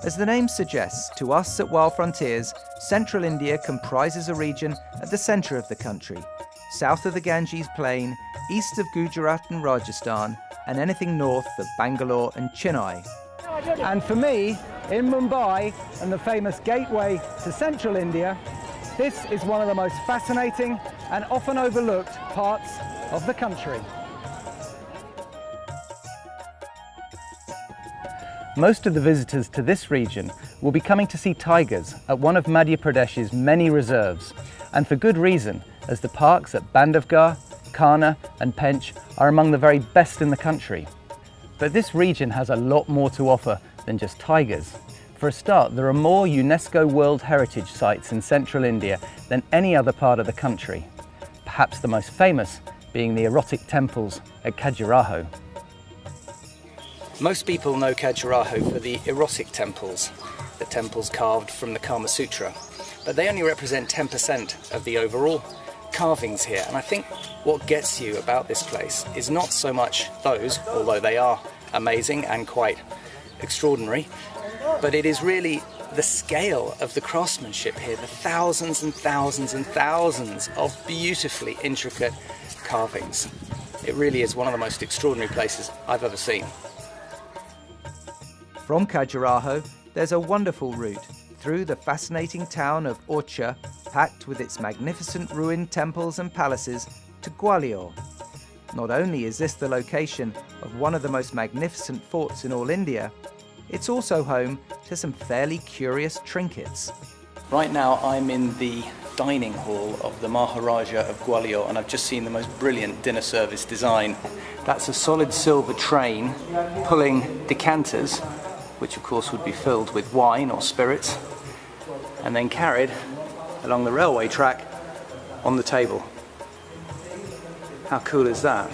As the name suggests, to us at Wild Frontiers, central India comprises a region at the centre of the country, south of the Ganges Plain, east of Gujarat and Rajasthan, and anything north of Bangalore and Chennai. And for me, in Mumbai and the famous gateway to central India, this is one of the most fascinating and often overlooked parts of the country. Most of the visitors to this region will be coming to see tigers at one of Madhya Pradesh's many reserves, and for good reason, as the parks at Bandhavgarh, Kanha and Pench are among the very best in the country. But this region has a lot more to offer than just tigers. For a start, there are more UNESCO World Heritage Sites in central India than any other part of the country, perhaps the most famous being the erotic temples at Khajuraho. Most people know Khajuraho for the erotic temples, the temples carved from the Kama Sutra, but they only represent 10% of the overall carvings here. And I think what gets you about this place is not so much those, although they are amazing and quite extraordinary, but it is really the scale of the craftsmanship here, the thousands and thousands and thousands of beautifully intricate carvings. It really is one of the most extraordinary places I've ever seen. From Khajuraho, there's a wonderful route through the fascinating town of Orcha, packed with its magnificent ruined temples and palaces, to Gwalior. Not only is this the location of one of the most magnificent forts in all India, it's also home to some fairly curious trinkets. Right now I'm in the dining hall of the Maharaja of Gwalior, and I've just seen the most brilliant dinner service design. That's a solid silver train pulling decanters, which of course would be filled with wine or spirits, and then carried along the railway track on the table. How cool is that?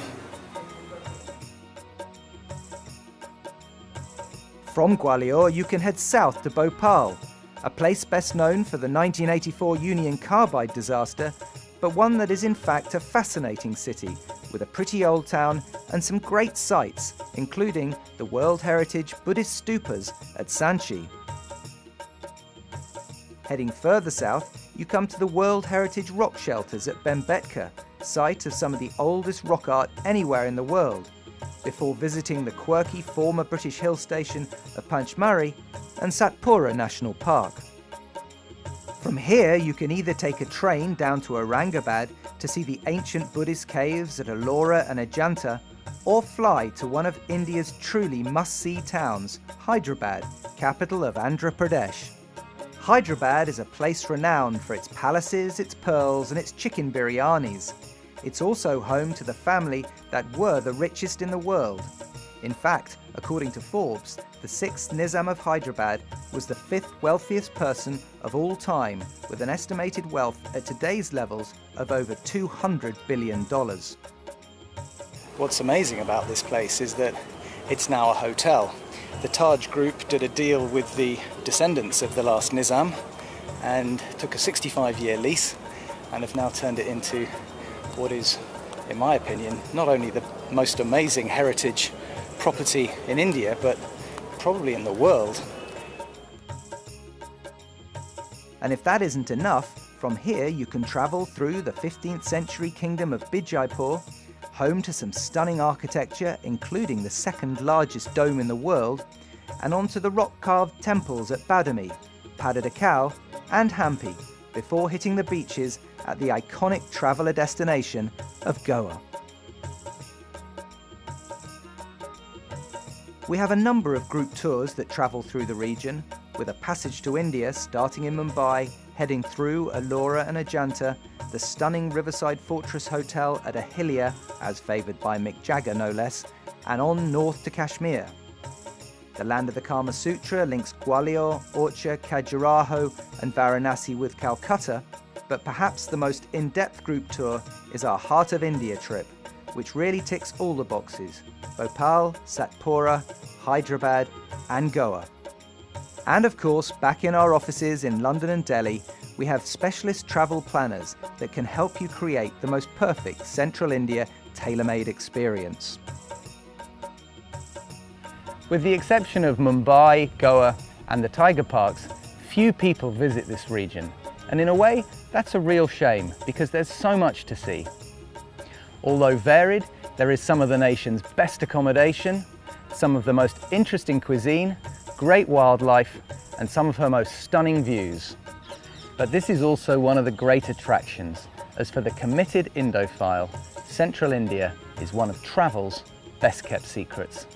From Gwalior, you can head south to Bhopal, a place best known for the 1984 Union Carbide disaster, but one that is in fact a fascinating city with a pretty old town and some great sights, including the World Heritage Buddhist stupas at Sanchi. Heading further south, you come to the World Heritage Rock Shelters at Bhimbetka, site of some of the oldest rock art anywhere in the world, before visiting the quirky former British hill station of Panchmari and Satpura National Park. From here, you can either take a train down to Aurangabad to see the ancient Buddhist caves at Ellora and Ajanta, or fly to one of India's truly must-see towns, Hyderabad, capital of Andhra Pradesh. Hyderabad is a place renowned for its palaces, its pearls, and its chicken biryanis. It's also home to the family that were the richest in the world. In fact, according to Forbes, the 6th Nizam of Hyderabad was the 5th wealthiest person of all time, with an estimated wealth at today's levels of over $200 billion. What's amazing about this place is that it's now a hotel. The Taj Group did a deal with the descendants of the last Nizam and took a 65-year lease and have now turned it into what is, in my opinion, not only the most amazing heritage property in India, but probably in the world. And if that isn't enough, from here you can travel through the 15th century kingdom of Bijapur, home to some stunning architecture, including the second largest dome in the world, and onto the rock-carved temples at Badami, Padadakal and Hampi, before hitting the beaches at the iconic traveller destination of Goa. We have a number of group tours that travel through the region, with a passage to India starting in Mumbai, heading through Ellora and Ajanta, the stunning Riverside Fortress Hotel at Ahilya, as favoured by Mick Jagger no less, and on north to Kashmir. The land of the Kama Sutra links Gwalior, Orcha, Khajuraho and Varanasi with Calcutta, but perhaps the most in-depth group tour is our Heart of India trip, which really ticks all the boxes: Bhopal, Satpura, Hyderabad and Goa. And of course, back in our offices in London and Delhi, we have specialist travel planners that can help you create the most perfect Central India tailor-made experience. With the exception of Mumbai, Goa and the tiger parks, few people visit this region. And in a way, that's a real shame because there's so much to see. Although varied, there is some of the nation's best accommodation, some of the most interesting cuisine, great wildlife, and some of her most stunning views. But this is also one of the great attractions, as for the committed Indophile, Central India is one of travel's best kept secrets.